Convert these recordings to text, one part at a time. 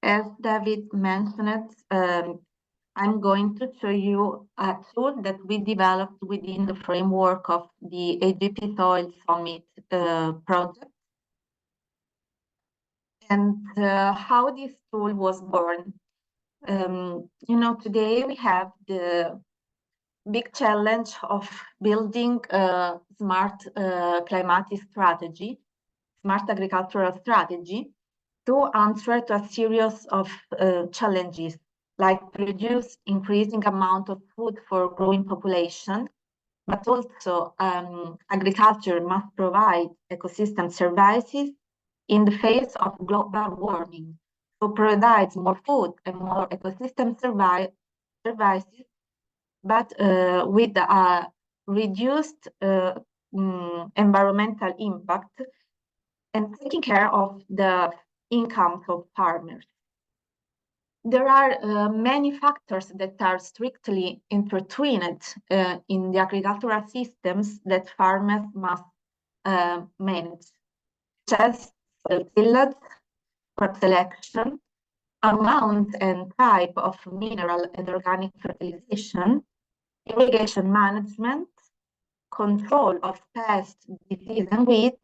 As David mentioned, I'm going to show you a tool that we developed within the framework of the EJP SOIL Summit project, and how this tool was born. Today we have the big challenge of building a smart climatic strategy, smart agricultural strategy, to answer to a series of challenges, like produce increasing amount of food for growing population, but also agriculture must provide ecosystem services in the face of global warming, to provide more food and more ecosystem services, but with a reduced environmental impact and taking care of the incomes of farmers. There are many factors that are strictly intertwined in the agricultural systems that farmers must manage, such as tillage, crop selection, amount and type of mineral and organic fertilization, irrigation management, control of pest, disease and weeds,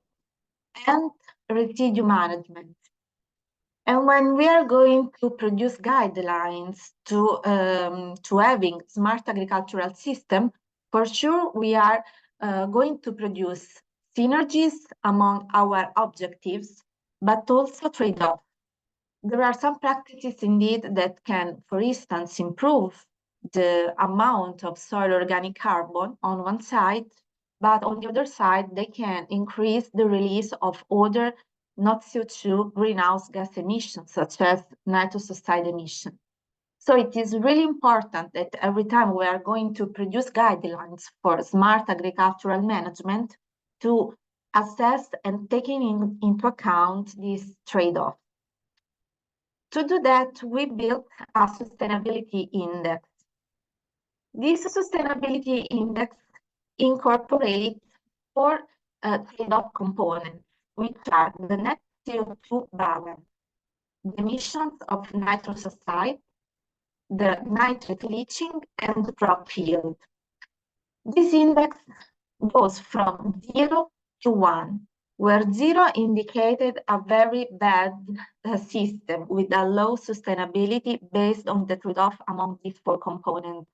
and residue management. And when we are going to produce guidelines to having smart agricultural system, for sure we are going to produce synergies among our objectives, but also trade-offs. There are some practices indeed that can, for instance, improve the amount of soil organic carbon on one side, but on the other side, they can increase the release of other not CO2 greenhouse gas emissions, such as nitrous oxide emission. So it is really important that every time we are going to produce guidelines for smart agricultural management to assess and taking into account this trade-off. To do that, we built a sustainability index. This sustainability index incorporates four trade-off components, which are the net CO2 balance, the emissions of nitrous oxide, the nitrate leaching, and the crop yield. This index goes from 0 to 1, where 0 indicated a very bad system with a low sustainability based on the trade-off among these four components,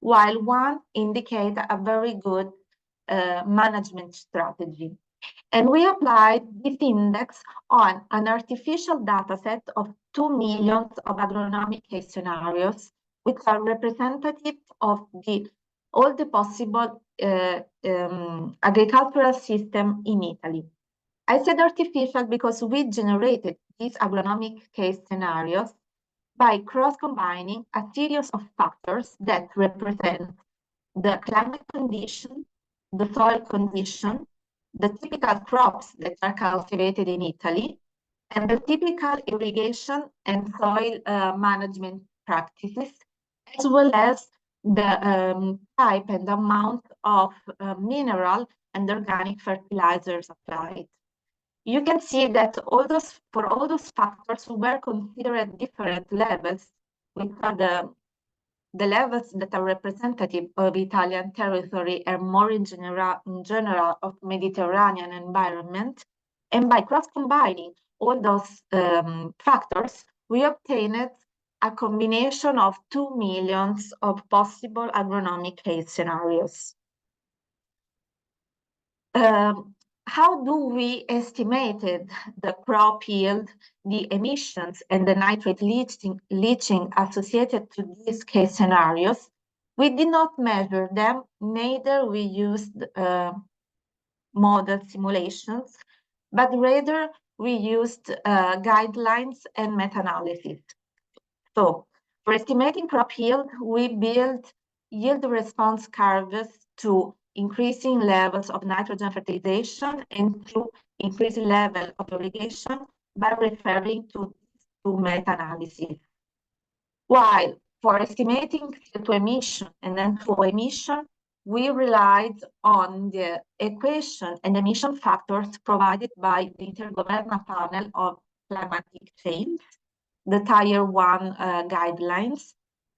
while 1 indicates a very good management strategy. And we applied this index on an artificial data set of 2 million of agronomic case scenarios, which are representative of all the possible agricultural system in Italy. I said artificial because we generated these agronomic case scenarios by cross-combining a series of factors that represent the climate condition, the soil condition, the typical crops that are cultivated in Italy, and the typical irrigation and soil management practices, as well as the type and amount of mineral and organic fertilizers applied. You can see that for all those factors were considered different levels, which are the levels that are representative of Italian territory and more in general of Mediterranean environment. And by cross-combining all those factors, we obtained a combination of 2 million of possible agronomic case scenarios. How do we estimated the crop yield, the emissions, and the nitrate leaching associated to these case scenarios? We did not measure them, neither we used model simulations, but rather we used guidelines and meta-analysis. So for estimating crop yield, we built yield response curves to increasing levels of nitrogen fertilization and to increasing level of irrigation by referring to meta-analysis. While for estimating CO2 emission and N2O emission, we relied on the equation and emission factors provided by the Intergovernmental Panel of Climatic Change, the Tier 1 guidelines,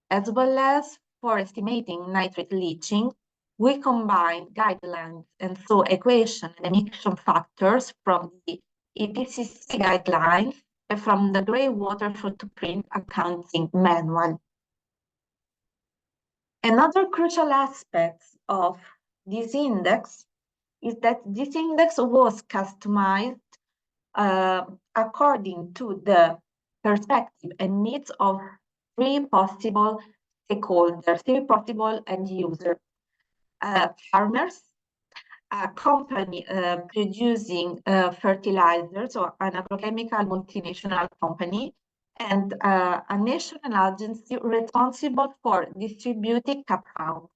as well as for estimating nitrate leaching. We combine guidelines and so equation and emission factors from the EPCC guidelines and from the Grey Water Footprint Accounting Manual. Another crucial aspect of this index is that this index was customized according to the perspective and needs of three possible stakeholders, three possible end users: farmers, a company producing fertilizers or an agrochemical multinational company, and a national agency responsible for distributing compounds.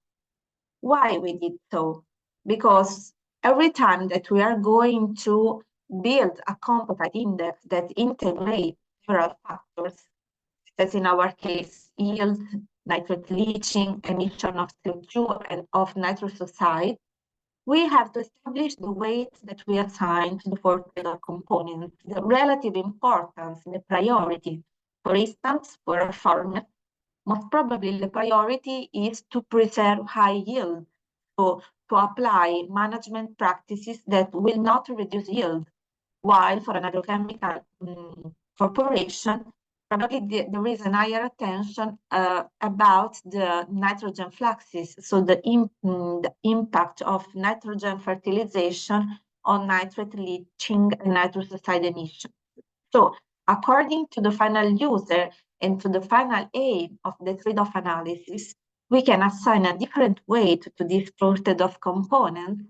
Why we did so? Because every time that we are going to build a composite index that integrates several factors, as in our case, yield, nitrate leaching, emission of CO2, and of nitrous oxide, we have to establish the weights that we assign to the four trade-off components, the relative importance, the priority. For instance, for a farmer, most probably the priority is to preserve high yield, so to apply management practices that will not reduce yield, while for an agrochemical corporation, probably there is an higher attention about the nitrogen fluxes, so the impact of nitrogen fertilization on nitrate leaching and nitrous oxide emission. So according to the final user and to the final aim of the trade-off analysis, we can assign a different weight to these trade-off components,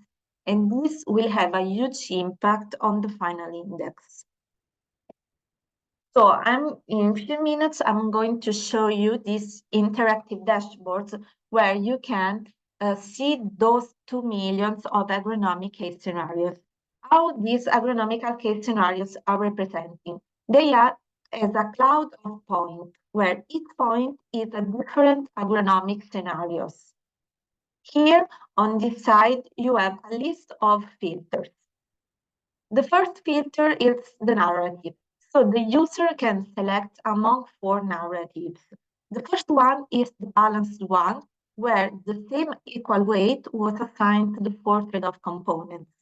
and this will have a huge impact on the final index. So in a few minutes, I'm going to show you these interactive dashboards where you can see those 2 million of agronomic case scenarios. How these agronomical case scenarios are representing. They are as a cloud of points, where each point is a different agronomic scenarios. Here on this side, you have a list of filters. The first filter is the narrative. So the user can select among 4 narratives. The first one is the balanced one, where the same equal weight was assigned to the 4 trade-off components.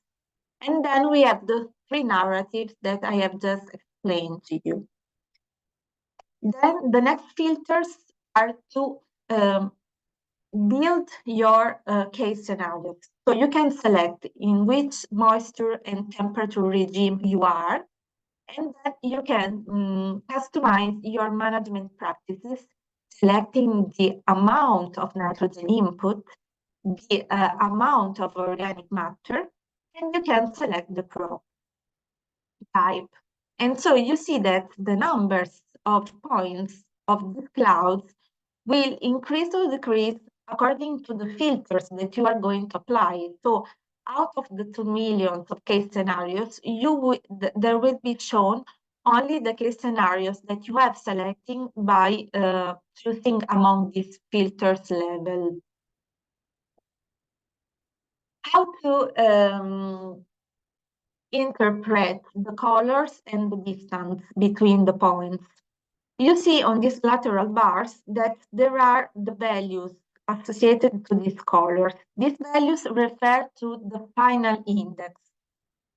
And then we have the 3 narratives that I have just explained to you. Then the next filters are to build your case scenarios. So you can select in which moisture and temperature regime you are, and then you can customize your management practices, selecting the amount of nitrogen input, the amount of organic matter, and you can select the crop type. And so you see that the numbers of points of the clouds will increase or decrease according to the filters that you are going to apply. So out of the 2 million of case scenarios, there will be shown only the case scenarios that you have selecting by choosing among these filters level. How to interpret the colors and the distance between the points. You see on these lateral bars that there are the values associated to these colors. These values refer to the final index.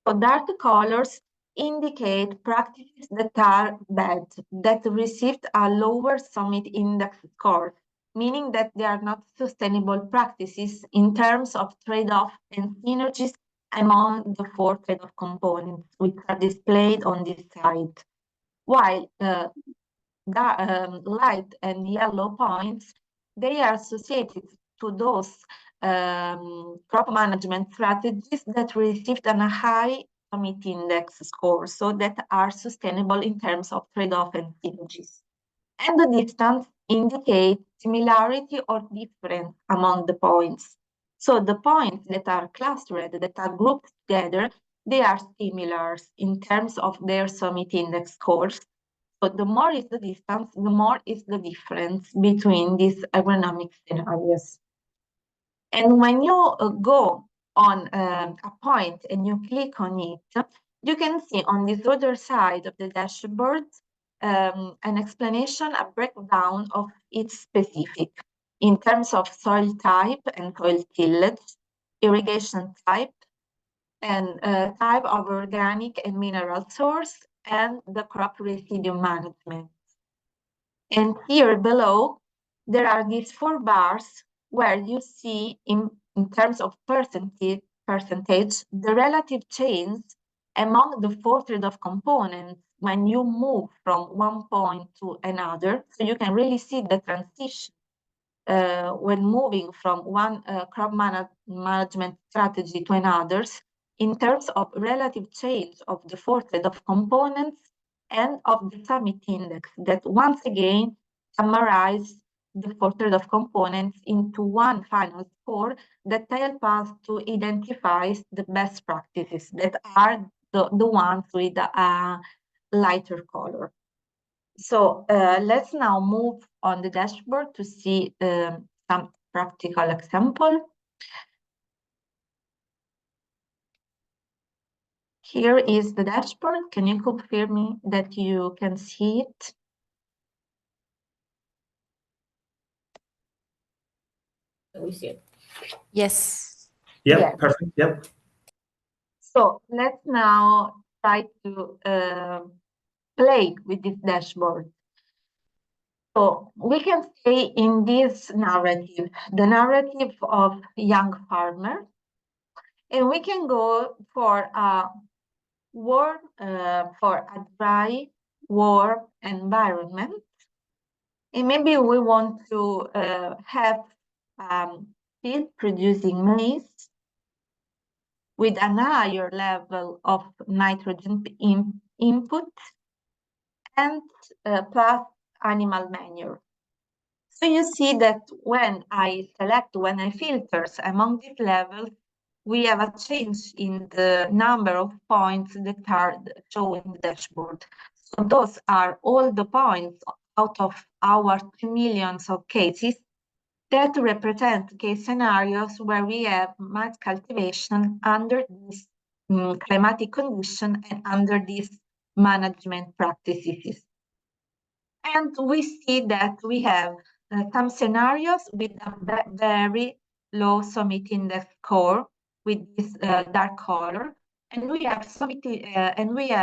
So dark colors indicate practices that are bad, that received a lower summit index score, meaning that they are not sustainable practices in terms of trade-off and synergies among the 4 trade-off components, which are displayed on this side. While light and yellow points, they are associated to those crop management strategies that received a high summit index score, so that are sustainable in terms of trade-off and synergies. And the distance indicates similarity or difference among the points. So the points that are clustered, that are grouped together, they are similar in terms of their summit index scores. So the more is the distance, the more is the difference between these agronomic scenarios. And when you go on a point and you click on it, you can see on this other side of the dashboard an explanation, a breakdown of each specific in terms of soil type and soil tillage, irrigation type, and type of organic and mineral source, and the crop residue management. And here below, there are these 4 bars where you see in terms of percentage, the relative change among the 4 trade-off components when you move from one point to another. So you can really see the transition when moving from one crop management strategy to another in terms of relative change of the 4 trade-off components and of the summit index that once again summarize the 4 trade-off components into one final score that help us to identify the best practices that are the ones with a lighter color. So let's now move on the dashboard to see some practical example. Here is the dashboard. Can you confirm me that you can see it? We see it. Yes. Yep, Yes. perfect. Yep. So let's now try to play with this dashboard. So we can stay in this narrative, the narrative of young farmer, and we can go for a warm, for a dry, warm environment. And maybe we want to have field producing maize with a higher level of nitrogen input and plus animal manure. So you see that when I filter among these levels, we have a change in the number of points that are shown in the dashboard. So those are all the points out of our 2 million of cases that represent case scenarios where we have maize cultivation under this climatic condition and under these management practices. And we see that we have some scenarios with a very low summit index score with this dark color, and we have scenarios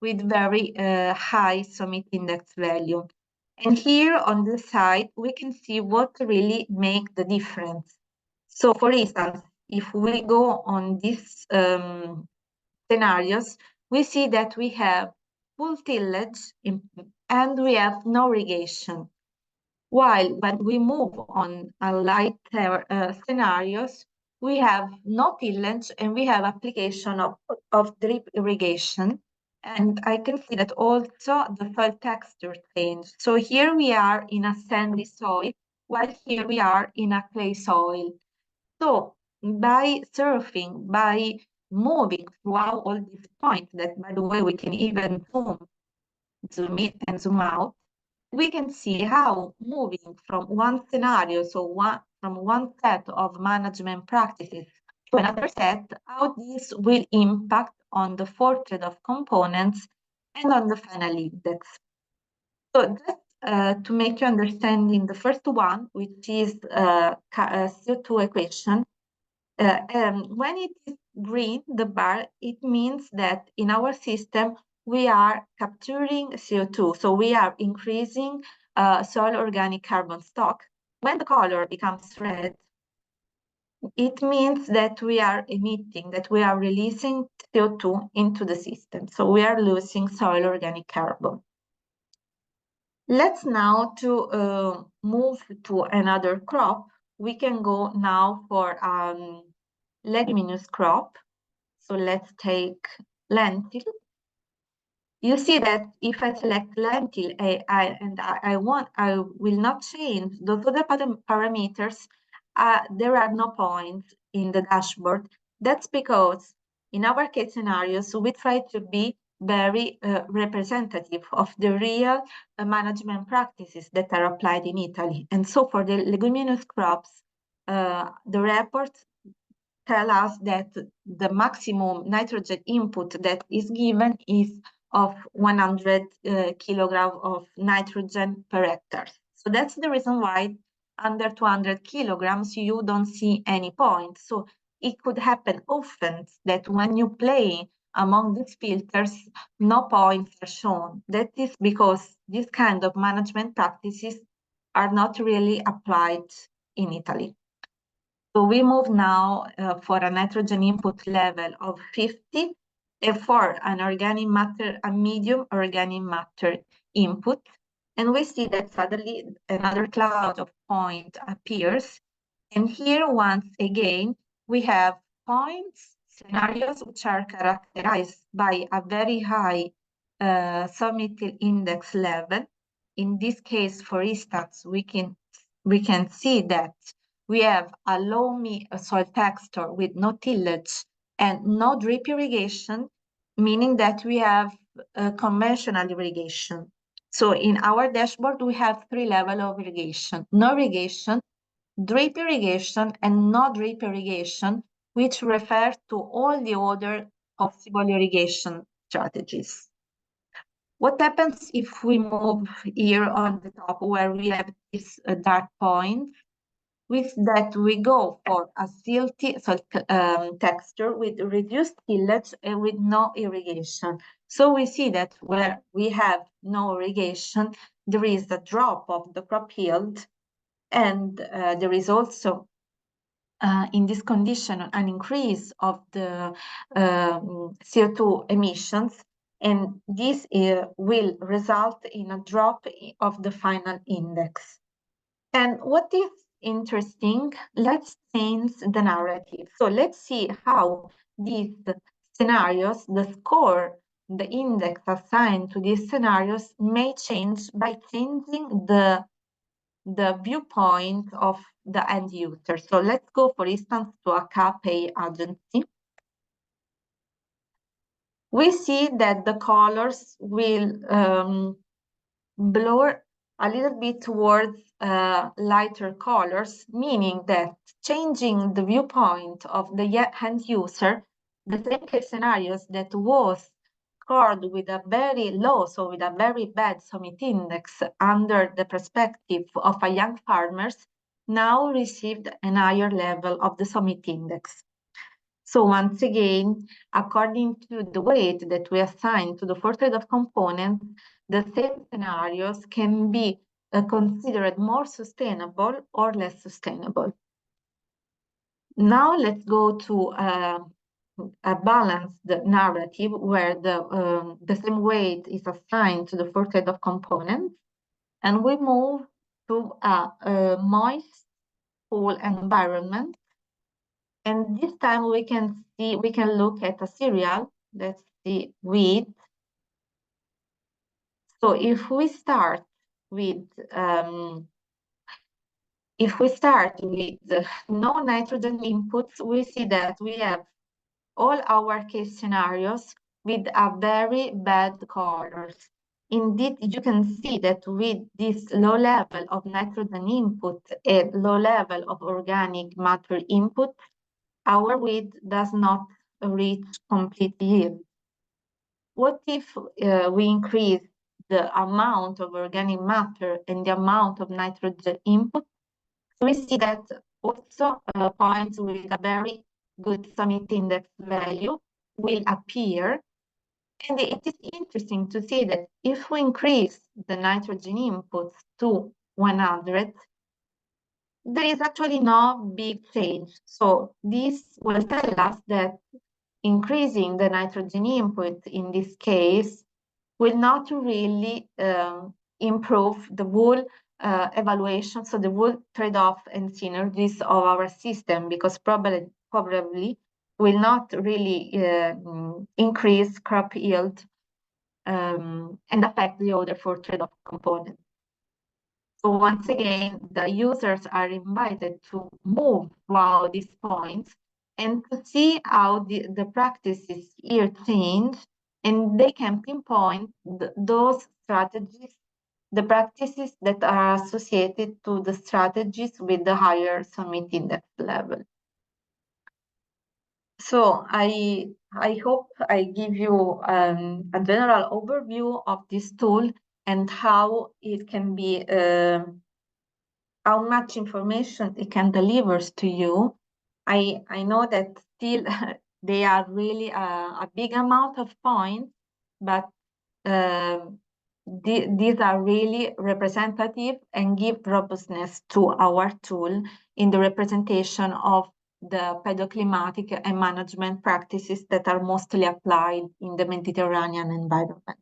with very high summit index value. And here on the side, we can see what really make the difference. So for instance, if we go on these scenarios, we see that we have full tillage and we have no irrigation. While when we move on a lighter scenarios, we have no tillage and we have application of drip irrigation. And I can see that also the soil texture change. So here we are in a sandy soil, while here we are in a clay soil. So by surfing, by moving throughout all these points that, by the way, we can even zoom in and zoom out, we can see how moving from one scenario, from one set of management practices to another set, how this will impact on the 4 trade-off components and on the final index. So just to make you understand in the first one, which is CO2 equation, when it is green, the bar, it means that in our system, we are capturing CO2. So we are increasing soil organic carbon stock. When the color becomes red, it means that we are emitting, that we are releasing CO2 into the system. So we are losing soil organic carbon. Let's now to move to another crop. We can go now for leguminous crop. So let's take lentil. You see that if I select lentil, I will not change those other parameters. There are no points in the dashboard. That's because in our case scenarios, we try to be very representative of the real management practices that are applied in Italy. And so for the leguminous crops, the report tell us that the maximum nitrogen input that is given is of 100 kilogram of nitrogen per hectare. So that's the reason why under 200 kilograms, you don't see any point. So it could happen often that when you play among these filters, no points are shown. That is because this kind of management practices are not really applied in Italy. So we move now for a nitrogen input level of 50 and for an organic matter, a medium organic matter input. And we see that suddenly another cloud of point appears. And here, once again, we have points, scenarios which are characterized by a very high submethyl index level. In this case, for instance, we can see that we have a loamy soil texture with no tillage and no drip irrigation, meaning that we have conventional irrigation. So in our dashboard, we have 3 levels of irrigation: no irrigation, drip irrigation, and no drip irrigation, which refer to all the other possible irrigation strategies. What happens if we move here on the top where we have this dark point? With that, we go for a silty texture with reduced tillage and with no irrigation. So we see that where we have no irrigation, there is a drop of the crop yield, and there is also in this condition an increase of the CO2 emissions, and this will result in a drop of the final index. And what is interesting, let's change the narrative. So let's see how these scenarios, the score, the index assigned to these scenarios may change by changing the viewpoint of the end user. So let's go, for instance, to a CAPEI agency. We see that the colors will blur a little bit towards lighter colors, meaning that changing the viewpoint of the end user, the same case scenarios that was scored with a very low, so with a very bad summit index under the perspective of a young farmers, now received a higher level of the summit index. So once again, according to the weight that we assign to the fourth trade-off component, the same scenarios can be considered more sustainable or less sustainable. Now let's go to a balanced narrative where the same weight is assigned to the fourth trade-off component, and we move to a moist, cool environment. And this time we can look at a cereal, that's the wheat. So if we start with no nitrogen inputs, we see that we have all our case scenarios with a very bad colors. Indeed, you can see that with this low level of nitrogen input and low level of organic matter input, our wheat does not reach complete yield. What if we increase the amount of organic matter and the amount of nitrogen input? We see that also points with a very good summit index value will appear. And it is interesting to see that if we increase the nitrogen inputs to 100, there is actually no big change. So this will tell us that increasing the nitrogen input in this case will not really improve the whole evaluation, so the whole trade-off and synergies of our system, because probably will not really increase crop yield and affect the other 4 trade-off components. So once again, the users are invited to move throughout these points and to see how the practices here change, and they can pinpoint those strategies, the practices that are associated to the strategies with the higher summit index level. So I I hope I give you a general overview of this tool and how it can be, how much information it can deliver to you. I know that still they are really a big amount of points, but these are really representative and give robustness to our tool in the representation of the pedoclimatic and management practices that are mostly applied in the Mediterranean environment.